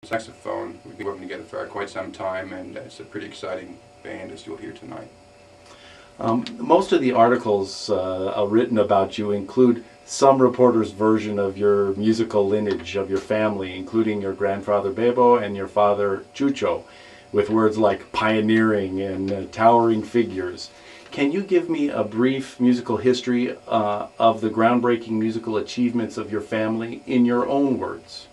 saxophone. We've been working together for quite some time, and it's a pretty exciting band, as you'll hear tonight. Most of the articles written about you include some reporter's version of your musical lineage of your family, including your grandfather Bebo and your father Chucho, with words like pioneering and towering figures. Can you give me a brief musical history of the groundbreaking musical achievements of your family in your own words?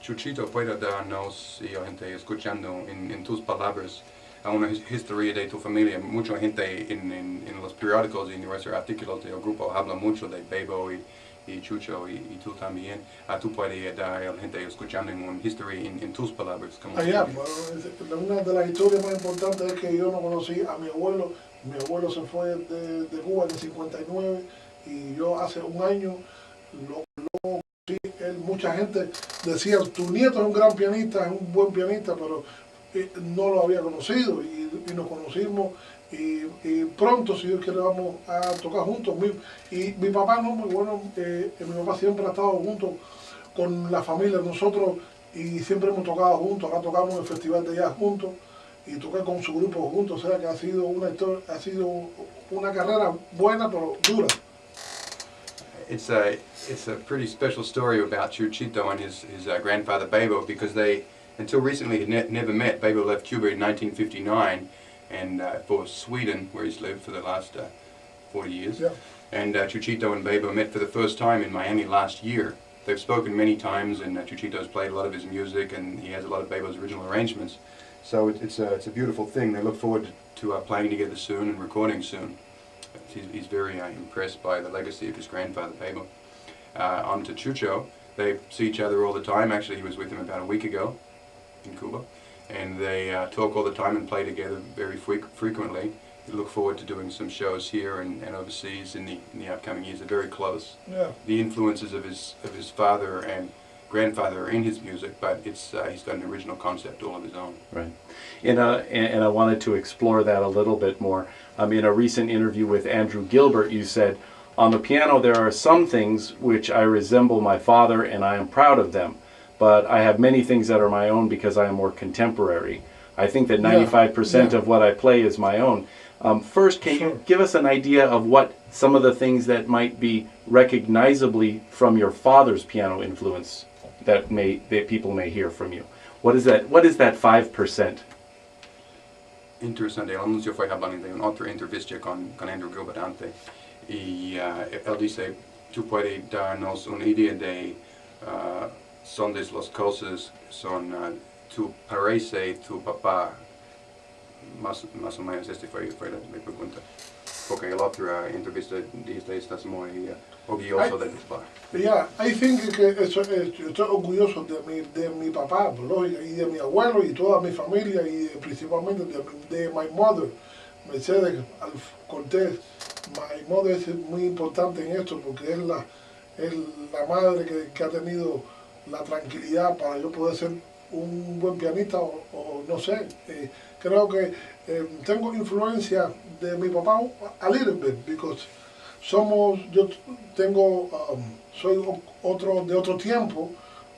Chuchito, puede darnos, y gente escuchando en tus palabras, una historia de tu familia. Mucha gente en los periódicos y en nuestros artículos del grupo habla mucho de Bebo y Chucho y tú también. Tú puedes dar a la gente escuchando una historia en tus palabras. Una de las historias más importantes es que yo no conocí a mi abuelo. Mi abuelo se fue de Cuba en el 59 y yo hace un año lo conocí. Mucha gente decía, tu nieto es un gran pianista, es un buen pianista, pero no lo había conocido y nos conocimos y pronto, si Dios quiere, vamos a tocar juntos. Y mi papá no, muy bueno, mi papá siempre ha estado junto con la familia de nosotros y siempre hemos tocado juntos. Acá tocamos en el festival de jazz juntos y toqué con su grupo juntos, o sea que ha sido una carrera buena pero dura. It's a pretty special story about Chuchito and his grandfather Bebo, because they, until recently, had never met. Bebo left Cuba in 1959 and for Sweden, where he's lived for the last 40 years. Yeah. And Chuchito and Bebo met for the first time in Miami last year. They've spoken many times, and Chuchito's played a lot of his music, and he has a lot of Bebo's original arrangements. So it's a beautiful thing. They look forward to playing together soon and recording soon. He's very impressed by the legacy of his grandfather, Bebo. On to Chucho. They see each other all the time. Actually, he was with him about a week ago in Cuba. And they talk all the time and play together very frequently. They look forward to doing some shows here and overseas in the upcoming years. They're very close. Yeah. The influences of his father and grandfather are in his music, but he's got an original concept all of his own. Right. And I wanted to explore that a little bit more. In a recent interview with Andrew Gilbert, you said, on the piano there are some things which I resemble my father and I am proud of them, but I have many things that are my own because I am more contemporary. I think that 95% of what I play is my own. First, can you give us an idea of what some of the things that might be recognizably from your father's piano influence that people may hear from you? What is that 5%? Interesante. El anuncio fue hablando de una otra entrevista con Andrew Gilbert antes. Y él dice, tú puedes darnos una idea de son de las cosas, son tú parece tu papá, más o menos. Este fue la pregunta. Porque la otra entrevista dice, estás muy orgulloso de tu papá. Yeah, I think que estoy orgulloso de mi papá, lógico, y de mi abuelo y toda mi familia y principalmente de my mother, Mercedes Cortés. My mother es muy importante en esto porque es la madre que ha tenido la tranquilidad para yo poder ser un buen pianista o no sé. Creo que tengo influencia de mi papá a little bit because yo soy de otro tiempo,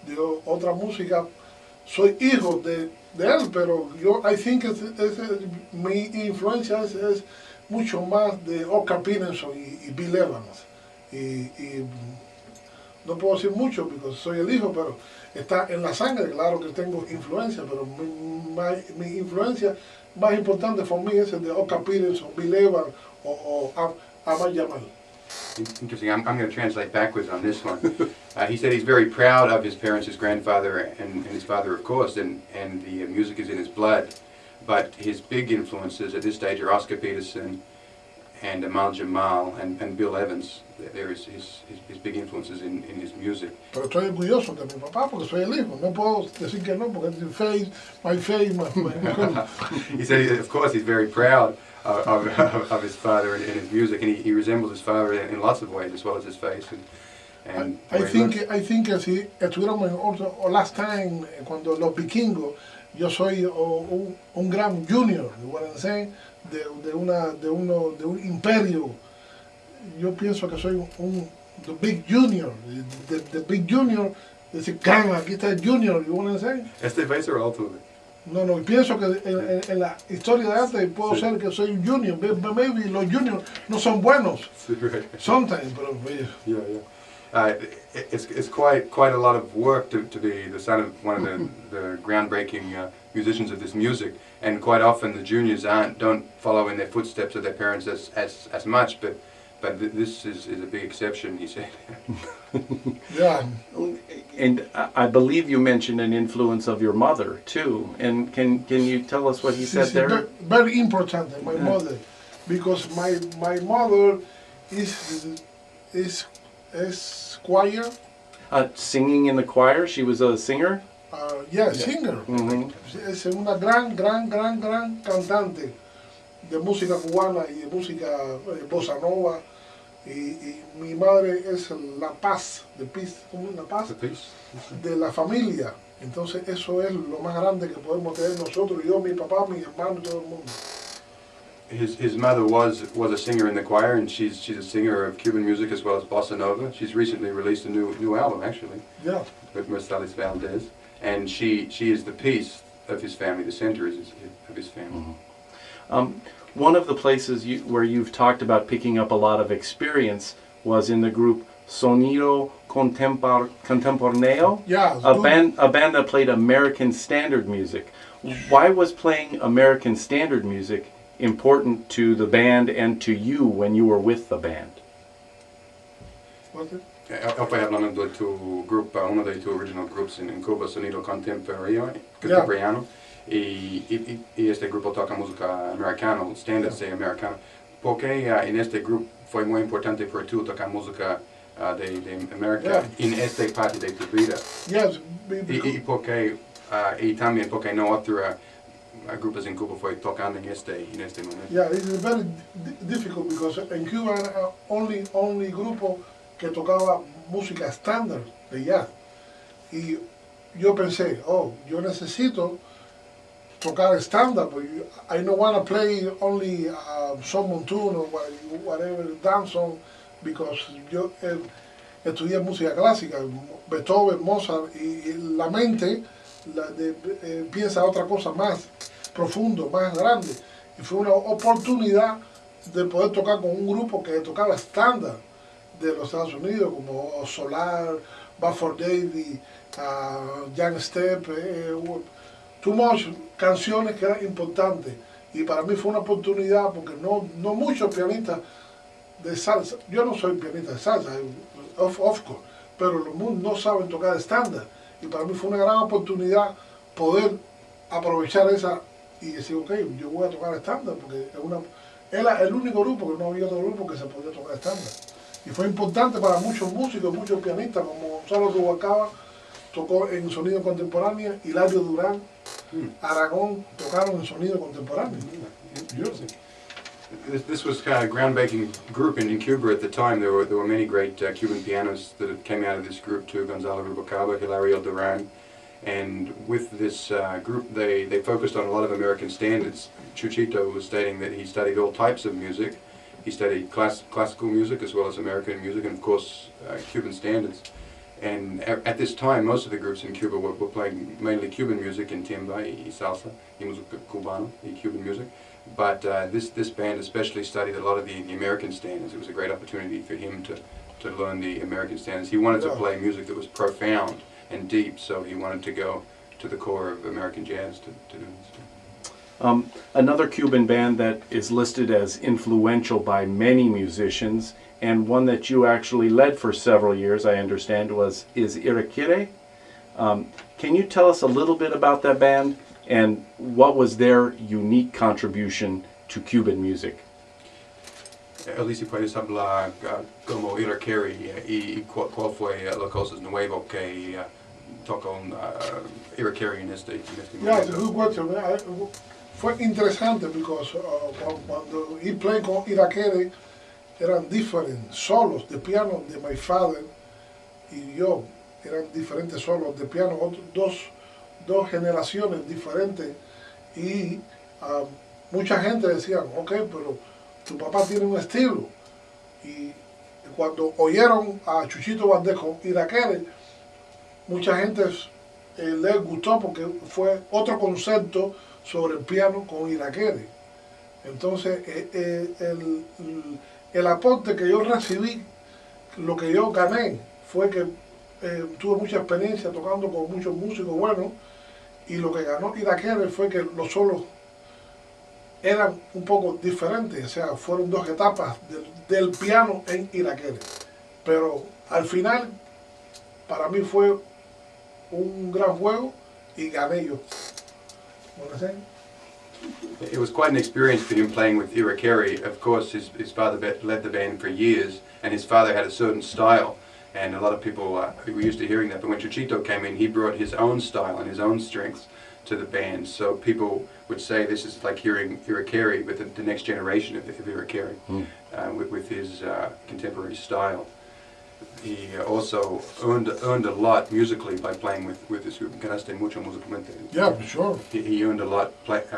de otra música, soy hijo de él, pero I think mi influencia es mucho más de Oscar Peterson y Bill Evans. Y no puedo decir mucho porque soy el hijo, pero está en la sangre. Claro que tengo influencia, pero mi influencia más importante para mí es el de Oscar Peterson, Bill Evans o Ahmad Jamal. Interesting. I'm going to translate backwards on this one. He said he's very proud of his parents, his grandfather and his father, of course, and the music is in his blood. But his big influences at this stage are Oscar Peterson and Ahmad Jamal and Bill Evans. There is his big influences in his music. Pero estoy orgulloso de mi papá porque soy el hijo. No puedo decir que no porque es my face. He said, of course, he's very proud of his father and his music, and he resembles his father in lots of ways, as well as his face. And I think que si estuviéramos en last time cuando los vikingos, yo soy un gran junior, what I'm saying, de un imperio. Yo pienso que soy the big junior. The big junior decir, can, aquí está el Junior, you wanna say? Este bass or alto? No, no, pienso que en la historia de arte puedo Sí. ser que soy un junior. Maybe los juniors no son buenos. Right. Sometimes, pero Yeah, yeah. It's quite a lot of work to be the son of one of the groundbreaking musicians of this music, and quite often the juniors don't follow in their footsteps of their parents as much, but this is a big exception, he said. yeah. And I believe you mentioned an influence of your mother too. And can you tell us what he said there? Very important, my mother, because my mother is choir. Singing in the choir. She was a singer. Yeah, singer. Mm-hmm. Es una gran cantante de música cubana y de música bossa nova. Y mi madre es la paz, la paz The piece. de la familia. Entonces eso es lo más grande que podemos tener nosotros, yo, mi papá, mi hermano y todo el mundo. His mother was a singer in the choir, and she's a singer of Cuban music as well as bossa nova. She's recently released a new album, actually, Yeah. with Mercedes Valdes, and she is the piece of his family. The center is of his family. One of the places where you've talked about picking up a lot of experience was in the group Sonido Contemporáneo, Yeah, a band that played American standard music. Why was playing American standard music important to the band and to you when you were with the band? What's it? Él fue hablando de tu grupo, uno de tus original groups en Cuba, Sonido Contemporáneo, y este grupo toca música americana, standards de americano. ¿Por qué en este grupo fue muy importante para tú tocar música de América en esta parte de tu vida? Yes, Y porque y también porque no otros grupos en Cuba fue tocando en este momento. yeah, it's very difficult because in Cuba era only grupo que tocaba música estándar de jazz. Y yo pensé, yo necesito tocar estándar, but I don't want to play only some tune or whatever dance song, because yo estudié música clásica, Beethoven, Mozart, y la mente piensa otra cosa más profundo, más grande. Y fue una oportunidad de poder tocar con un grupo que tocaba estándar de los Estados Unidos, como Solar, Buffer Davis, Jan Stepp, Too Much, canciones que eran importantes. Y para mí fue una oportunidad porque no muchos pianistas de salsa, yo no soy pianista de salsa, of course, pero los mundos no saben tocar estándar. Y para mí fue una gran oportunidad poder aprovechar esa y decir, ok, yo voy a tocar estándar, porque era el único grupo, que no había otro grupo que se podía tocar estándar. Y fue importante para muchos músicos, muchos pianistas, como Gonzalo Rubalcaba, tocó en sonido contemporáneo, Hilario Durán, Aragón, tocaron en sonido contemporáneo. This was kind of a groundbreaking group in Cuba at the time. There were many great Cuban pianists that came out of this group too, Gonzalo Rubalcaba, Hilario Duran. And with this group, they focused on a lot of American standards. Chuchito was stating that he studied all types of music. He studied classical music as well as American music, and of course Cuban standards. And at this time, most of the groups in Cuba were playing mainly Cuban music in timba y salsa, y música cubana, y Cuban music. But this band especially studied a lot of the American standards. It was a great opportunity for him to learn the American standards. He wanted to play music that was profound and deep, so he wanted to go to the core of American jazz to do this. Another Cuban band that is listed as influential by many musicians, and one that you actually led for several years, I understand, is Irakere. Can you tell us a little bit about that band and what was their unique contribution to Cuban music? Alicia, ¿puedes hablar como Irakere y cuál fue las cosas nuevas que tocó Irakere en este Yeah, it's a momento? good question. Fue interesante because cuando he played con Irakere, eran diferentes solos de piano de my father y yo, eran diferentes solos de piano, dos generaciones diferentes, y mucha gente decía, ok, pero tu papá tiene un estilo. Y cuando oyeron a Chuchito Valdes con Irakere, mucha gente les gustó porque fue otro concepto sobre el piano con Irakere. Entonces, el aporte que yo recibí, lo que yo gané, fue que tuve mucha experiencia tocando con muchos músicos buenos, y lo que ganó Irakere fue que los solos eran un poco diferentes, o sea, fueron dos etapas del piano en Irakere. Pero al final, para mí fue un gran juego y gané yo. It was quite an experience for him playing with Irakere. Of course, his father led the band for years, and his father had a certain style, and a lot of people were used to hearing that. But when Chuchito came in, he brought his own style and his own strengths to the band. So people would say this is like hearing Irakere, but the next generation of Irakere, with his contemporary style. He also earned a lot musically by playing with this group. Ganaste mucho musicalmente. Yeah, for sure. He earned a lot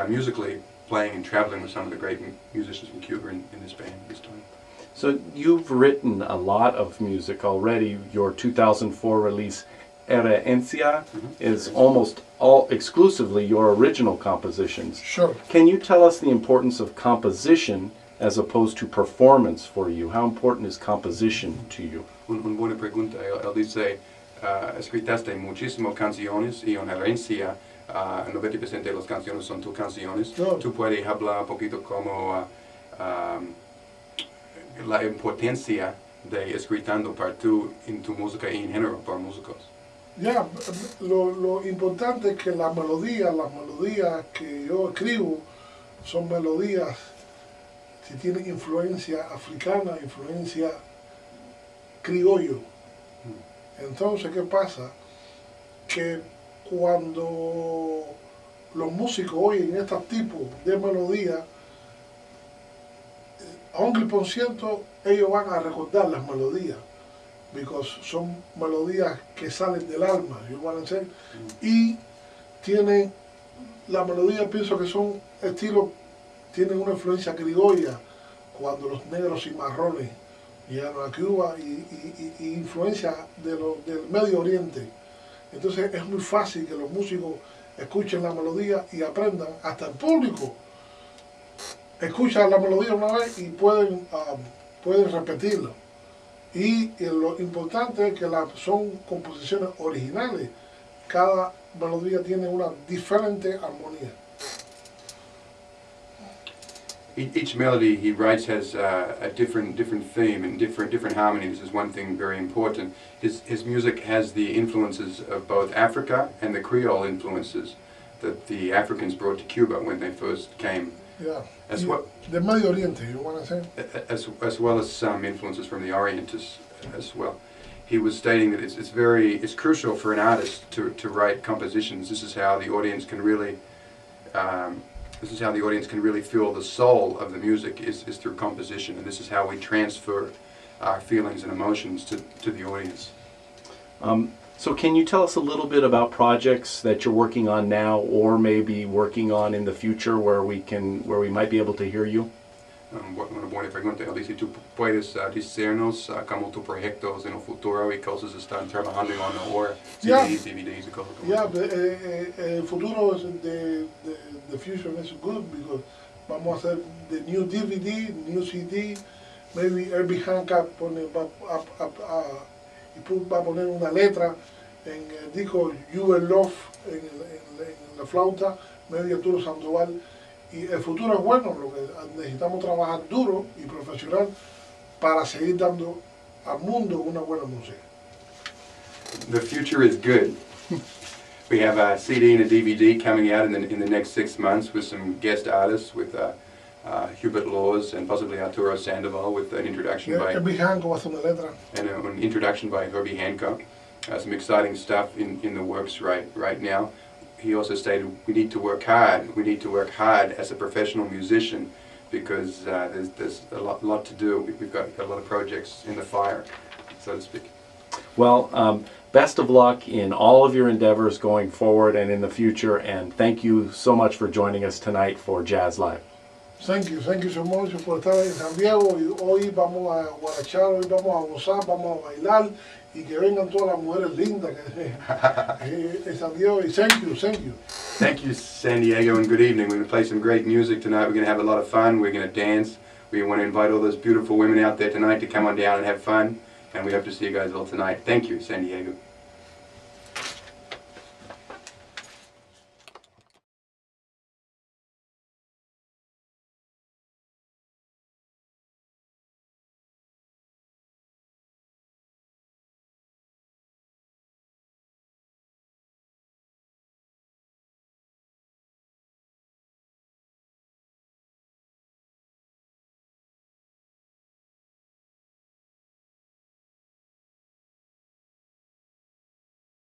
musically, playing and traveling with some of the great musicians from Cuba in this band this time. So you've written a lot of music already. Your 2004 release, Herencia, is almost all exclusively your original compositions. Sure. Can you tell us the importance of composition as opposed to performance for you? How important is composition to you? Una buena pregunta. Él dice, escritaste muchísimas canciones y en Herencia, 90% de las canciones son tus canciones. Sure. ¿Tú puedes hablar un poquito como la importancia de escribir para tú en tu música y en general para músicos? Ya, lo importante es que las melodías que yo escribo son melodías que tienen influencia africana, influencia criollo. Entonces, ¿qué pasa? Que cuando los músicos oyen estos tipos de melodías, a 100% ellos van a recordar las melodías, porque son melodías que salen del alma, y tienen, la melodía pienso que son estilos, tienen una influencia criolla, cuando los negros y marrones llegaron a Cuba, y influencia del Medio Oriente. Entonces es muy fácil que los músicos escuchen la melodía y aprendan, hasta el público escucha la melodía una vez y pueden repetirla. Y lo importante es que son composiciones originales. Cada melodía tiene una diferente armonía. Each melody he writes has a different theme and different harmonies. Is one thing very important. His music has the influences of both Africa and the Creole influences that the Africans brought to Cuba when they first came. Yeah. The Medio Oriente, you want to say? As well as some influences from the Orient as well. He was stating that it's crucial for an artist to write compositions. This is how the audience can really feel the soul of the music is through composition, and this is how we transfer our feelings and emotions to the audience. So can you tell us a little bit about projects that you're working on now, or maybe working on in the future, where we might be able to hear you? Una buena pregunta. Él dice, ¿tú puedes decirnos cómo tus proyectos en el futuro y cosas están trabajando en ahora? CDs, DVDs y cosas como el futuro the future is good, because vamos a hacer the new DVD, new CD, maybe Herbie Hancock va a poner una letra en el disco You Were Love en la flauta, maybe Arturo Sandoval. Y el futuro es bueno, lo que necesitamos trabajar duro y profesional para seguir dando al mundo una buena música. The future is good. We have a CD and a DVD coming out in the next 6 months with some guest artists, with Hubert Laws and possibly Arturo Sandoval, with an introduction by Herbie Hancock va a hacer una letra. And an introduction by Herbie Hancock. Some exciting stuff in the works right now. He also stated we need to work hard. We need to work hard as a professional musician, because there's a lot to do. We've got a lot of projects in the fire, so to speak. Well, best of luck in all of your endeavors going forward and in the future, and thank you so much for joining us tonight for Jazz Live. Thank you so much por estar en San Diego, y hoy vamos a guarachar, hoy vamos a gozar, vamos a bailar y que vengan todas las mujeres lindas que San Diego. Y thank you, thank you. Thank you, San Diego, and good evening. We're going to play some great music tonight. We're going to have a lot of fun. We're going to dance. We want to invite all those beautiful women out there tonight to come on down and have fun. And we hope to see you guys all tonight. Thank you, San Diego.